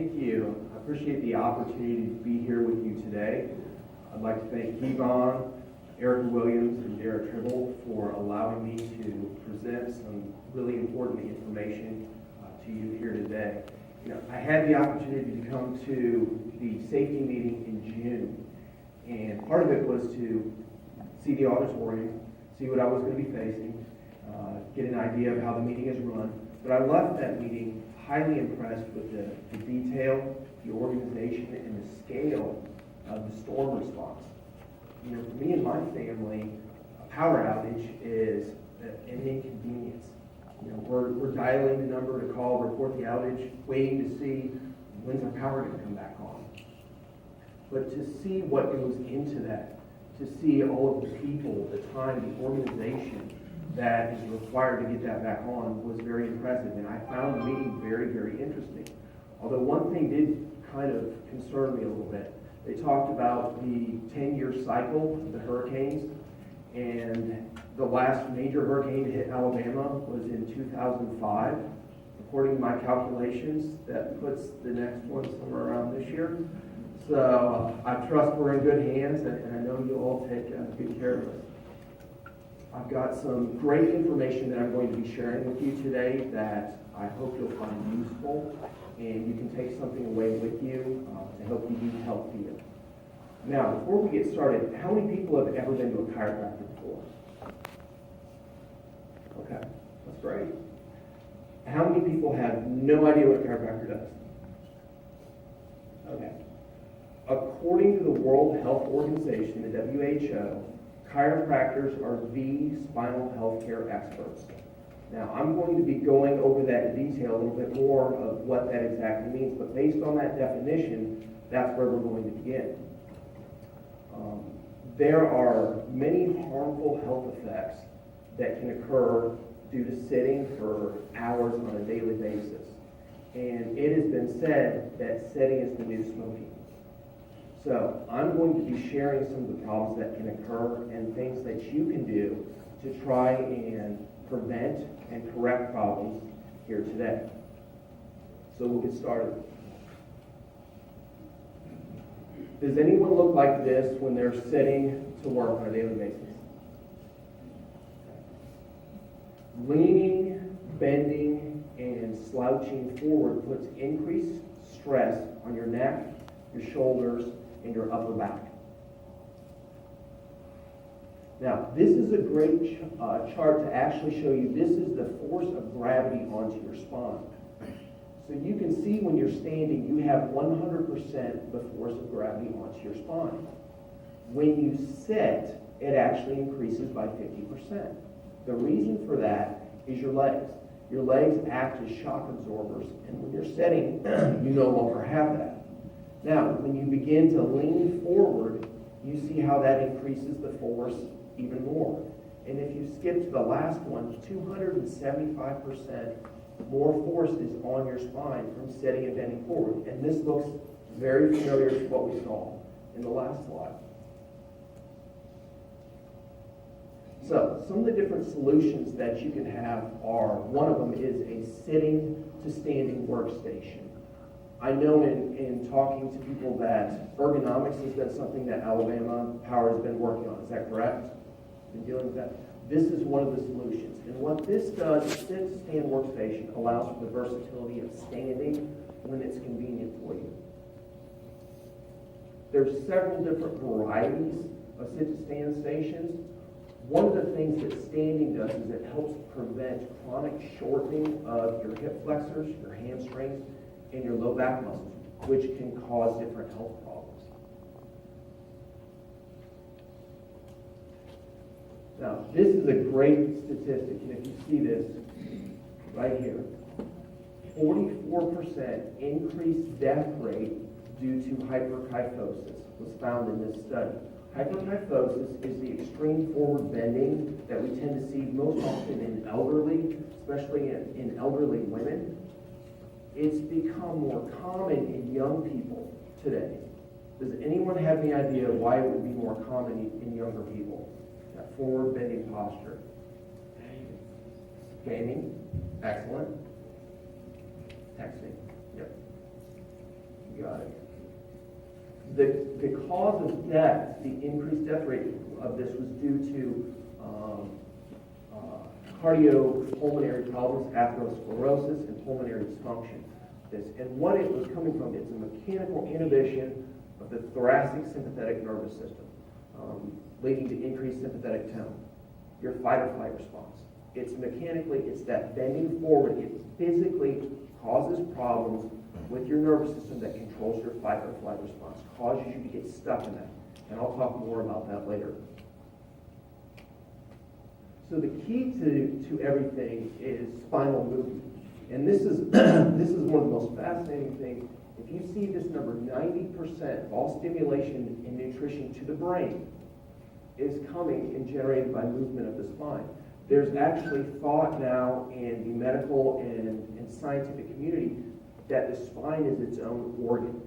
Thank you. I appreciate the opportunity to be here with you today. I'd like to thank Kevon, Erica Williams, and Dara Tribble for allowing me to present some really important information to you here today. I had the opportunity to come to the safety meeting in June, and part of it was to see the auditorium, see what I was going to be facing, get an idea of how the meeting is run. But I left that meeting highly impressed with the detail, the organization, and the scale of the storm response. For me and my family, a power outage is an inconvenience. We're dialing the number to call, report the outage, waiting to see when's our power going to come back on. But to see what goes into that, to see all of the people, the time, the organization that is required to get that back on was very impressive, and I found the meeting very, very interesting. Although one thing did kind of concern me a little bit. They talked about the 10-year cycle of the hurricanes, and the last major hurricane to hit Alabama was in 2005. According to my calculations, that puts the next one somewhere around this year. So I trust we're in good hands, and I know you'll all take good care of us. I've got some great information that I'm going to be sharing with you today that I hope you'll find useful, and you can take something away with you to help you be healthier. Now, before we get started, how many people have ever been to a chiropractor before? Okay, that's great. How many people have no idea what a chiropractor does? Okay. According to the World Health Organization, the WHO, chiropractors are the spinal health care experts. Now, I'm going to be going over that in detail a little bit more of what that exactly means, but based on that definition, that's where we're going to begin. There are many harmful health effects that can occur due to sitting for hours on a daily basis. And it has been said that sitting is the new smoking. So I'm going to be sharing some of the problems that can occur and things that you can do to try and prevent and correct problems here today. So we'll get started. Does anyone look like this when they're sitting to work on a daily basis? Leaning, bending, and slouching forward puts increased stress on your neck, your shoulders, and your upper back. Now, this is a great chart to actually show you this is the force of gravity onto your spine. So you can see when you're standing, you have 100% the force of gravity onto your spine. When you sit, it actually increases by 50%. The reason for that is your legs. Your legs act as shock absorbers, and when you're sitting, you no longer have that. Now, when you begin to lean forward, you see how that increases the force even more. And if you skip to the last one, 275% more force is on your spine from sitting and bending forward. And this looks very familiar to what we saw in the last slide. So, some of the different solutions that you can have are, one of them is a sitting to standing workstation. I know in talking to people that ergonomics has been something that Alabama Power has been working on. Is that correct? Been dealing with that? This is one of the solutions. And what this does, sit to stand workstation allows for the versatility of standing when it's convenient for you. There's several different varieties of sit to stand stations. One of the things that standing does is it helps prevent chronic shortening of your hip flexors, your hamstrings, and your low back muscles, which can cause different health problems. Now, this is a great statistic, and if you see this right here, 44% increased death rate due to hyperkyphosis was found in this study. Hyperkyphosis is the extreme forward bending that we tend to see most often in elderly, especially in elderly women. It's become more common in young people today. Does anyone have any idea why it would be more common in younger people? That forward bending posture. Gaming. Excellent. Texting. Yep. got it. The cause of death, the increased death rate of this was due to cardiopulmonary problems, atherosclerosis, and pulmonary dysfunction. And what it was coming from, it's a mechanical inhibition of the thoracic sympathetic nervous system, leading to increased sympathetic tone, your fight or flight response. It's mechanically, it's that bending forward. It physically causes problems with your nervous system that controls your fight or flight response, causes you to get stuck in that. And I'll talk more about that later. So the key to everything is spinal movement. And this is this is one of the most fascinating things. If you see this number, 90% of all stimulation and nutrition to the brain is coming and generated by movement of the spine. There's actually thought now in the medical and scientific community that the spine is its own organ.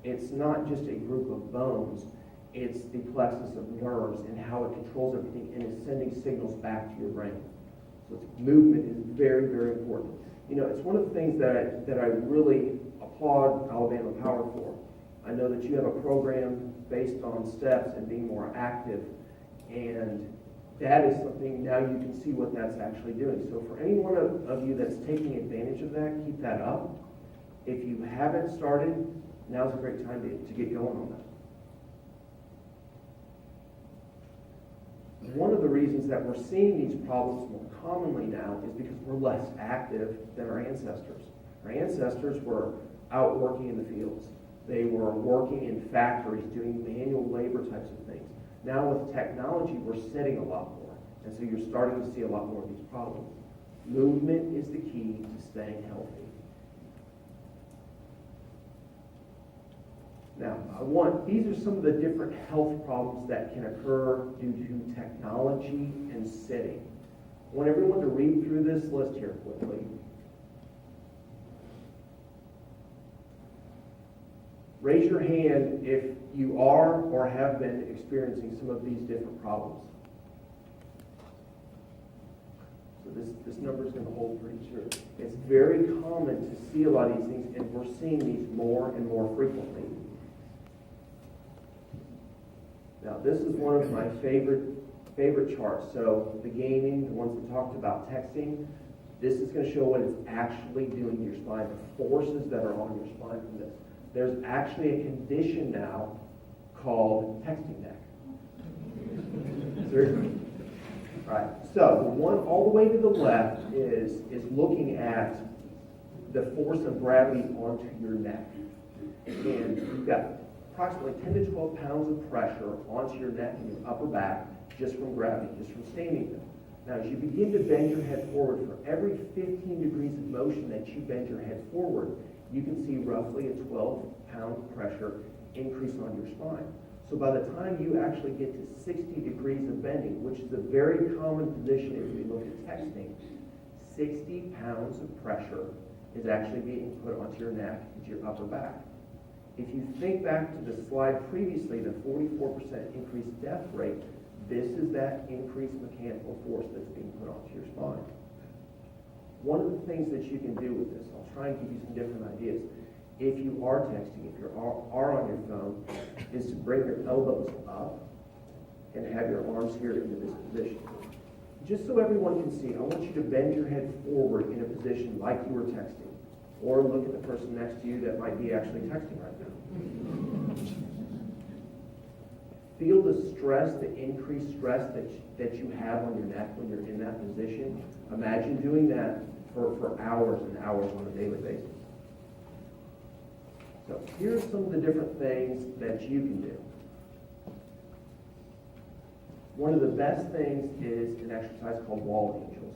It's not just a group of bones. It's the plexus of nerves and how it controls everything and is sending signals back to your brain. So movement is very, very important. You know, it's one of the things that I really applaud Alabama Power for. I know that you have a program based on steps and being more active, and that is something now you can see what that's actually doing. So for any one of you that's taking advantage of that, keep that up. If you haven't started, now's a great time to get going on that. One of the reasons that we're seeing these problems more commonly now is because we're less active than our ancestors. Our ancestors were out working in the fields. They were working in factories, doing manual labor types of things. Now with technology, we're sitting a lot more. And so you're starting to see a lot more of these problems. Movement is the key to staying healthy. Now, these are some of the different health problems that can occur due to technology and sitting. I want everyone to read through this list here quickly. Raise your hand if you are or have been experiencing some of these different problems. So this number is going to hold pretty true. It's very common to see a lot of these things, and we're seeing these more and more frequently. Now, this is one of my favorite charts. So the gaming, the ones that talked about texting, this is going to show what it's actually doing to your spine, the forces that are on your spine from this. There's actually a condition now called texting neck. Seriously? All right. So the one all the way to the left is looking at the force of gravity onto your neck. And you've got approximately 10 to 12 pounds of pressure onto your neck and your upper back just from gravity, just from standing there. Now, as you begin to bend your head forward, for every 15 degrees of motion that you bend your head forward, you can see roughly a 12-pound pressure increase on your spine. So by the time you actually get to 60 degrees of bending, which is a very common position if we look at texting, 60 pounds of pressure is actually being put onto your neck and your upper back. If you think back to the slide previously, the 44% increased death rate, this is that increased mechanical force that's being put onto your spine. One of the things that you can do with this, I'll try and give you some different ideas. If you are texting, if you are on your phone, is to bring your elbows up and have your arms here into this position. Just so everyone can see, I want you to bend your head forward in a position like you were texting. Or look at the person next to you that might be actually texting right now. Feel the stress, the increased stress that you have on your neck when you're in that position. Imagine doing that for hours and hours on a daily basis. So here's some of the different things that you can do. One of the best things is an exercise called wall angels.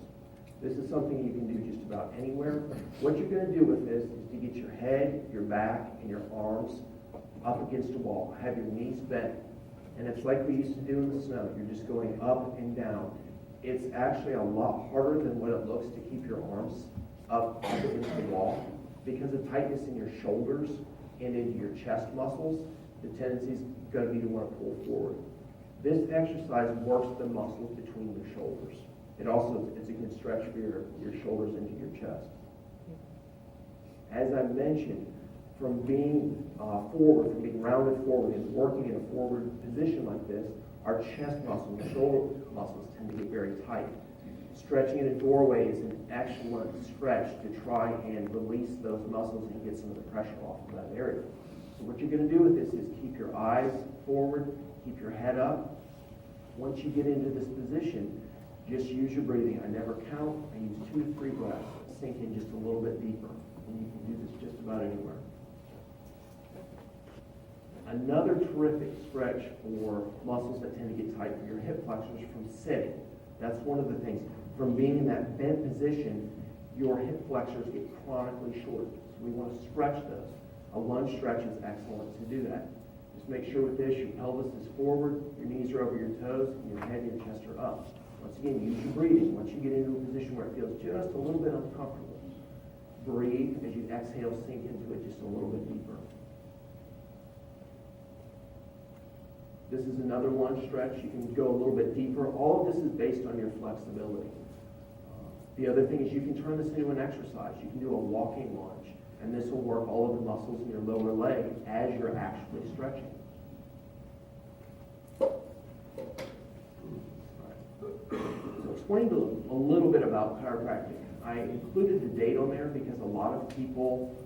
This is something you can do just about anywhere. What you're going to do with this is to get your head, your back, and your arms up against a wall. Have your knees bent. And it's like we used to do in the snow. You're just going up and down. It's actually a lot harder than what it looks to keep your arms up against the wall, because of tightness in your shoulders and into your chest muscles. The tendency is going to be to want to pull forward. This exercise works the muscles between your shoulders. It also is a good stretch for your shoulders into your chest. As I mentioned, from being forward, from being rounded forward and working in a forward position like this, our chest muscles and shoulder muscles tend to get very tight. Stretching in a doorway is an excellent stretch to try and release those muscles and get some of the pressure off of that area. So what you're going to do with this is keep your eyes forward, keep your head up. Once you get into this position, just use your breathing. I never count. I use 2 to 3 breaths. Sink in just a little bit deeper. And you can do this just about anywhere. Another terrific stretch for muscles that tend to get tight for your hip flexors from sitting. That's one of the things. From being in that bent position, your hip flexors get chronically short. So we want to stretch those. A lunge stretch is excellent to do that. Just make sure with this, your pelvis is forward, your knees are over your toes, and your head and your chest are up. Once again, use your breathing. Once you get into a position where it feels just a little bit uncomfortable, breathe as you exhale, sink into it just a little bit deeper. This is another lunge stretch. You can go a little bit deeper. All of this is based on your flexibility. The other thing is you can turn this into an exercise. You can do a walking lunge, and this will work all of the muscles in your lower leg as you're actually stretching. So explain a little bit about chiropractic. I included the date on there because a lot of people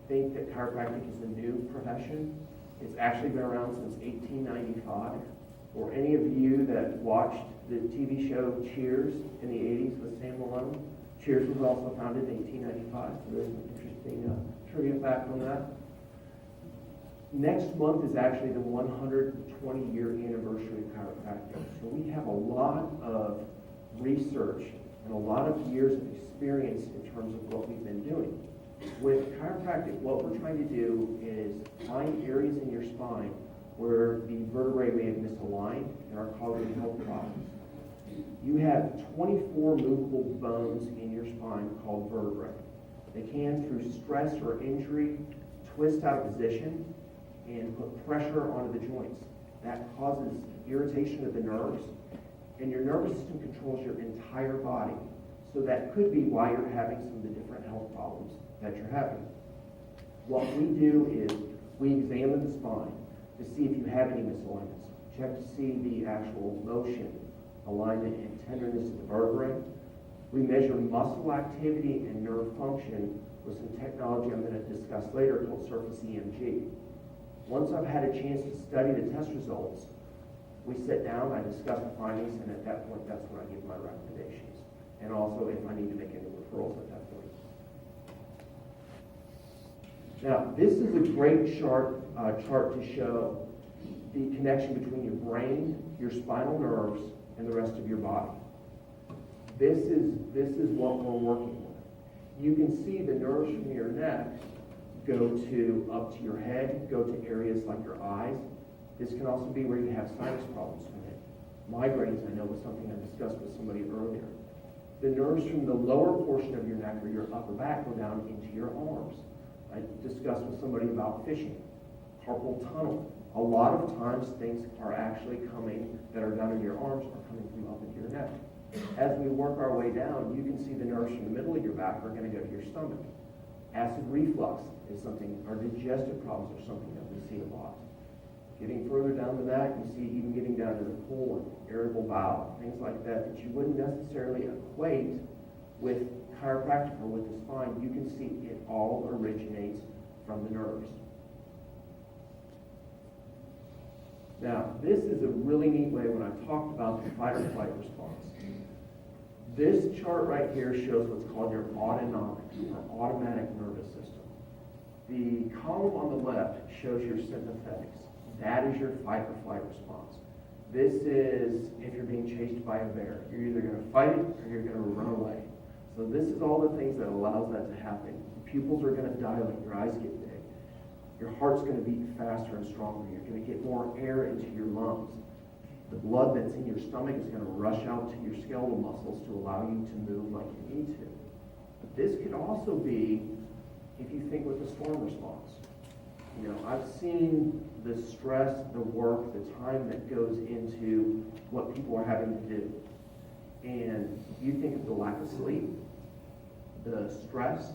think that chiropractic is a new profession. It's actually been around since 1895. For any of you that watched the TV show Cheers in the 80s with Sam Malone, Cheers was also founded in 1895. So there's an interesting trivia fact on that. Next month is actually the 120-year anniversary of chiropractic. So we have a lot of research and a lot of years of experience in terms of what we've been doing. With chiropractic, what we're trying to do is find areas in your spine where the vertebrae may have misaligned and are causing health problems. You have 24 movable bones in your spine called vertebrae. They can, through stress or injury, twist out of position and put pressure onto the joints. That causes irritation of the nerves, and your nervous system controls your entire body. So that could be why you're having some of the different health problems that you're having. What we do is we examine the spine to see if you have any misalignments. Check to see the actual motion, alignment, and tenderness of the vertebrae. We measure muscle activity and nerve function with some technology I'm going to discuss later called surface EMG. Once I've had a chance to study the test results, we sit down, I discuss the findings, and at that point, that's when I give my recommendations. And also if I need to make any referrals at that point. Now, this is a great chart to show the connection between your brain, your spinal nerves, and the rest of your body. This is what we're working with. You can see the nerves from your neck go up to your head, go to areas like your eyes. This can also be where you have sinus problems from it. Migraines, I know, was something I discussed with somebody earlier. The nerves from the lower portion of your neck or your upper back go down into your arms. I discussed with somebody about fishing, carpal tunnel. A lot of times things are actually coming that are down in your arms are coming from up into your neck. As we work our way down, you can see the nerves from the middle of your back are going to go to your stomach. Acid reflux is something, or digestive problems are something that we see a lot. Getting further down the back, you see even getting down to the colon, irritable bowel, things like that you wouldn't necessarily equate with chiropractic or with the spine. You can see it all originates from the nerves. Now, this is a really neat way when I talked about the fight or flight response. This chart right here shows what's called your autonomic or automatic nervous system. The column on the left shows your sympathetics. That is your fight or flight response. This is if you're being chased by a bear. You're either going to fight it or you're going to run away. So this is all the things that allows that to happen. Your pupils are going to dilate, your eyes get big. Your heart's going to beat faster and stronger. You're going to get more air into your lungs. The blood that's in your stomach is going to rush out to your skeletal muscles to allow you to move like you need to. But this could also be, if you think with the storm response. You know, I've seen the stress, the work, the time that goes into what people are having to do. And you think of the lack of sleep, the stress,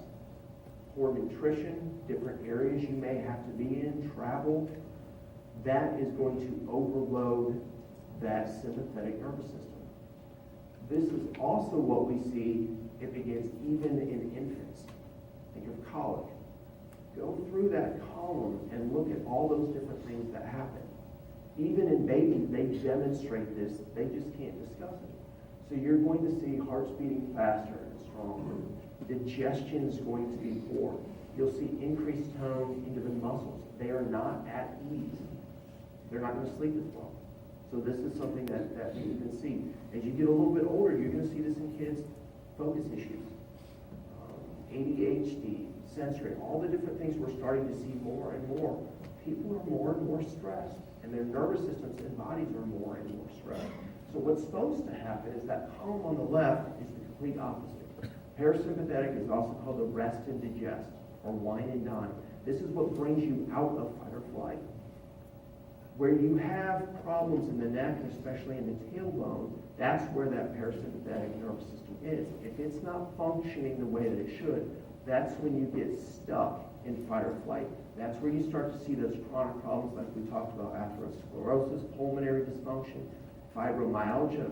poor nutrition, different areas you may have to be in, travel, that is going to overload that sympathetic nervous system. This is also what we see, it begins even in infants. Think of colic. Go through that column and look at all those different things that happen. Even in babies, they demonstrate this, they just can't discuss it. So you're going to see hearts beating faster and stronger. Digestion is going to be poor. You'll see increased tone into the muscles. They are not at ease. They're not going to sleep as well. So this is something that you can see. As you get a little bit older, you're going to see this in kids, focus issues, ADHD, sensory, all the different things we're starting to see more and more. People are more and more stressed, and their nervous systems and bodies are more and more stressed. So what's supposed to happen is that column on the left is the complete opposite. Parasympathetic is also called the rest and digest, or wine and dine. This is what brings you out of fight or flight. Where you have problems in the neck, especially in the tailbone, that's where that parasympathetic nervous system is. If it's not functioning the way that it should, that's when you get stuck in fight or flight. That's where you start to see those chronic problems like we talked about, atherosclerosis, pulmonary dysfunction, fibromyalgia,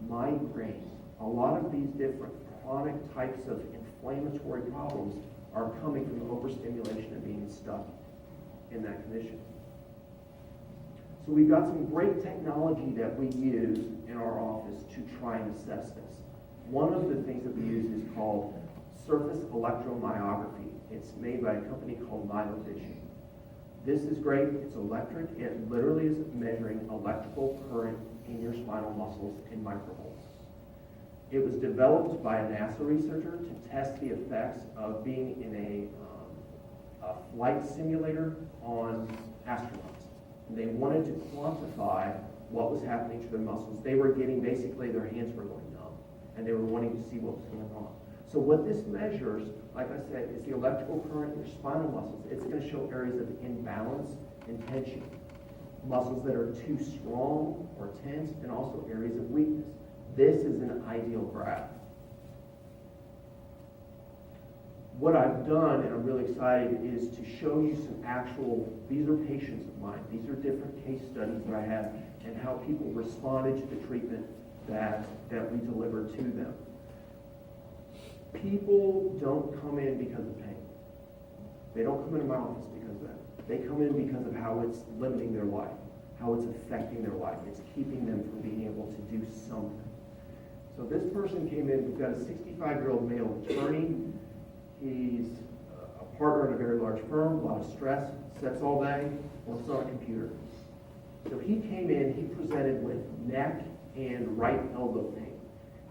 migraines. A lot of these different chronic types of inflammatory problems are coming from overstimulation and being stuck in that condition. So we've got some great technology that we use in our office to try and assess this. One of the things that we use is called surface electromyography. It's made by a company called Vision. This is great. It's electric. It literally is measuring electrical current in your spinal muscles in microvolts. It was developed by a NASA researcher to test the effects of being in a flight simulator on astronauts. And they wanted to quantify what was happening to their muscles. They were getting, basically, their hands were going numb, and they were wanting to see what was going on. So what this measures, like I said, is the electrical current in your spinal muscles. It's going to show areas of imbalance and tension. Muscles that are too strong or tense, and also areas of weakness. This is an ideal graph. What I've done, and I'm really excited, is to show you some actual, these are patients of mine. These are different case studies that I have, and how people responded to the treatment that we delivered to them. People don't come in because of pain. They don't come into my office because of that. They come in because of how it's limiting their life, how it's affecting their life. It's keeping them from being able to do something. So this person came in, we've got a 65-year-old male attorney. He's a partner in a very large firm, a lot of stress, sits all day, works on a computer. So he came in, he presented with neck and right elbow pain.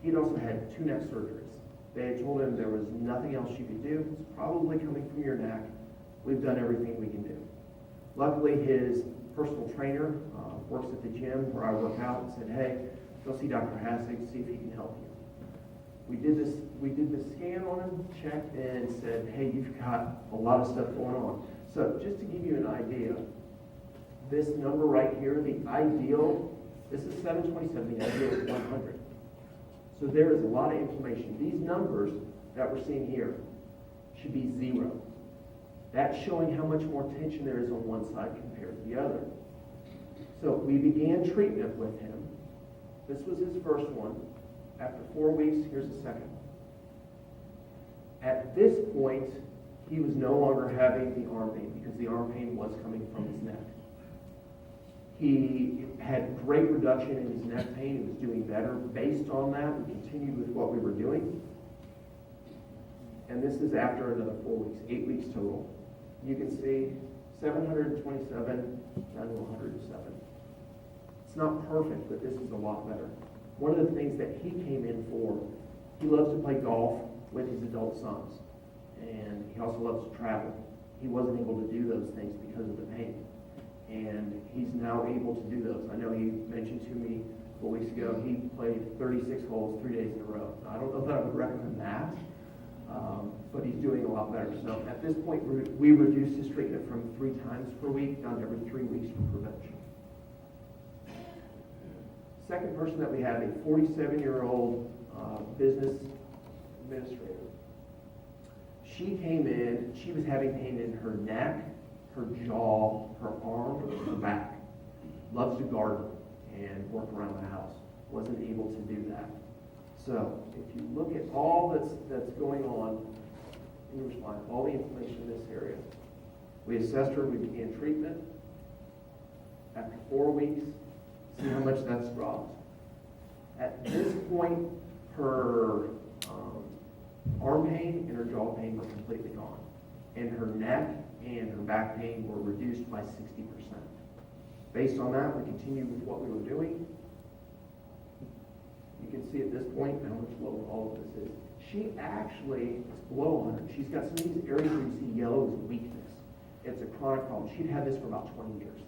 He'd also had 2 neck surgeries. They had told him there was nothing else you could do. It's probably coming from your neck. We've done everything we can do. Luckily, his personal trainer works at the gym where I work out and said, hey, go see Dr. Hassig, see if he can help you. We did the scan on him, checked, and said, hey, you've got a lot of stuff going on. So just to give you an idea, this number right here, the ideal, this is 727, the ideal is 100. So there is a lot of inflammation. These numbers that we're seeing here should be 0. That's showing how much more tension there is on one side compared to the other. So we began treatment with him. This was his first one. After 4 weeks, here's the second one. At this point, he was no longer having the arm pain because the arm pain was coming from his neck. He had great reduction in his neck pain. He was doing better. Based on that, we continued with what we were doing. And this is after another 4 weeks, 8 weeks total. You can see 727 down to 107. It's not perfect, but this is a lot better. One of the things that he came in for, he loves to play golf with his adult sons. And he also loves to travel. He wasn't able to do those things because of the pain. And he's now able to do those. I know he mentioned to me 4 weeks ago, he played 36 holes 3 days in a row. Now, I don't know that I would recommend that, but he's doing a lot better. So at this point, we reduced his treatment from 3 times per week down to every 3 weeks for prevention. Second person that we have, a 47-year-old business administrator. She came in, she was having pain in her neck, her jaw, her arm, her back. Loves to garden and work around the house. Wasn't able to do that. So if you look at all that's going on in your spine, all the inflammation in this area, we assessed her, we began treatment. After 4 weeks, see how much that's dropped. At this point, her arm pain and her jaw pain were completely gone. And her neck and her back pain were reduced by 60%. Based on that, we continued with what we were doing. You can see at this point how much lower all of this is. She actually, it's below 100. She's got some of these areas where you see yellow is weakness. It's a chronic problem. She'd had this for about 20 years.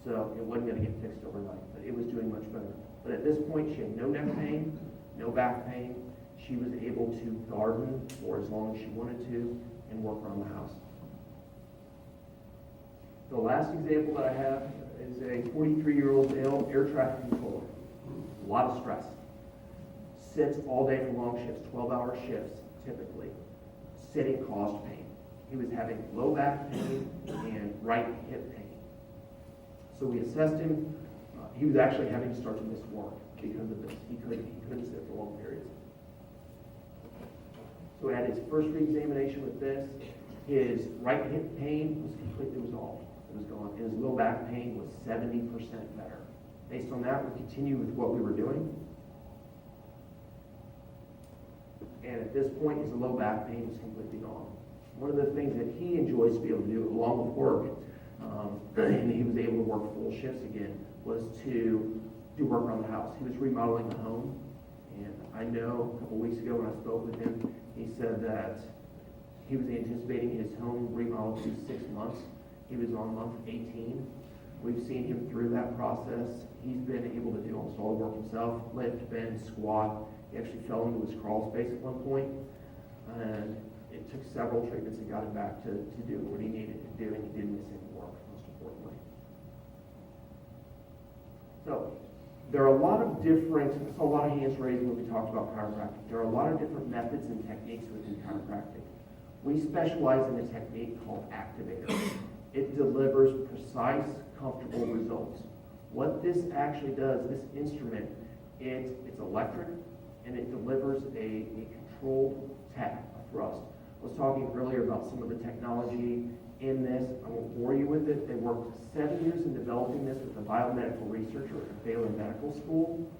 So it wasn't going to get fixed overnight, but it was doing much better. But at this point, she had no neck pain, no back pain. She was able to garden for as long as she wanted to and work around the house. The last example that I have is a 43-year-old male air traffic controller. A lot of stress. Sits all day for long shifts, 12-hour shifts typically. Sitting caused pain. He was having low back pain and right hip pain. So we assessed him. He was actually having to start to miss work because of this. He couldn't sit for long periods. So we had his first re-examination with this. His right hip pain was completely resolved. It was gone. And his low back pain was 70% better. Based on that, we continued with what we were doing. And at this point, his low back pain was completely gone. One of the things that he enjoys to be able to do, along with work, and he was able to work full shifts again, was to do work around the house. He was remodeling the home, and I know a couple weeks ago when I spoke with him, he said that he was anticipating his home remodel to 6 months. He was on month 18. We've seen him through that process. He's been able to do almost all the work himself, lift, bend, squat. He actually fell into his crawl space at one point, and it took several treatments that got him back to do what he needed to do, and he didn't miss any work, most importantly. So there are a lot of different, I saw a lot of hands raised when we talked about chiropractic. There are a lot of different methods and techniques within chiropractic. We specialize in a technique called activator. It delivers precise, comfortable results. What this actually does, this instrument, it's electric, and it delivers a controlled tap, a thrust. I was talking earlier about some of the technology in this. I won't bore you with it. They worked 7 years in developing this with a biomedical researcher at Baylor Medical School.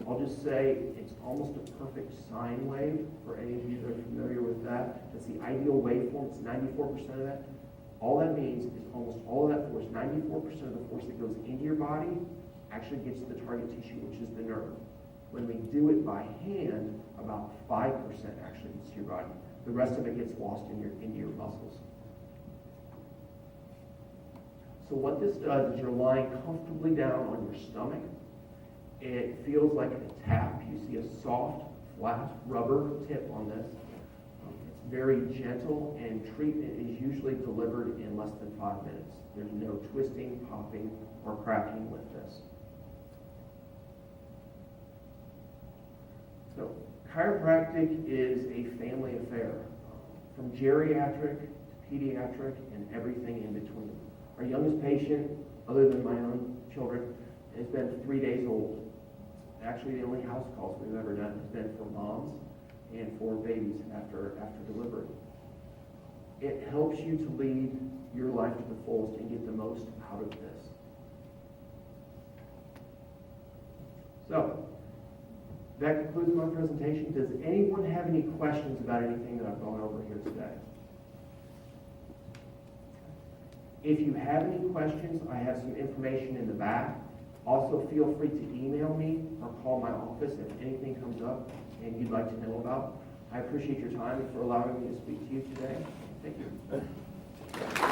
I'll just say it's almost a perfect sine wave for any of you that are familiar with that. That's the ideal waveform. It's 94% of that. All that means is almost all of that force, 94% of the force that goes into your body actually gets to the target tissue, which is the nerve. When we do it by hand, about 5% actually gets to your body. The rest of it gets lost into your muscles. So what this does is you're lying comfortably down on your stomach. It feels like a tap. You see a soft, flat rubber tip on this. It's very gentle, and treatment is usually delivered in less than 5 minutes. There's no twisting, popping, or cracking with this. So chiropractic is a family affair, from geriatric to pediatric and everything in between. Our youngest patient, other than my own children, has been 3 days old. Actually, the only house calls we've ever done has been for moms and for babies after delivery. It helps you to lead your life to the fullest and get the most out of this. So, that concludes my presentation. Does anyone have any questions about anything that I've gone over here today? If you have any questions, I have some information in the back. Also, feel free to email me or call my office if anything comes up and you'd like to know about. I appreciate your time and for allowing me to speak to you today. Thank you.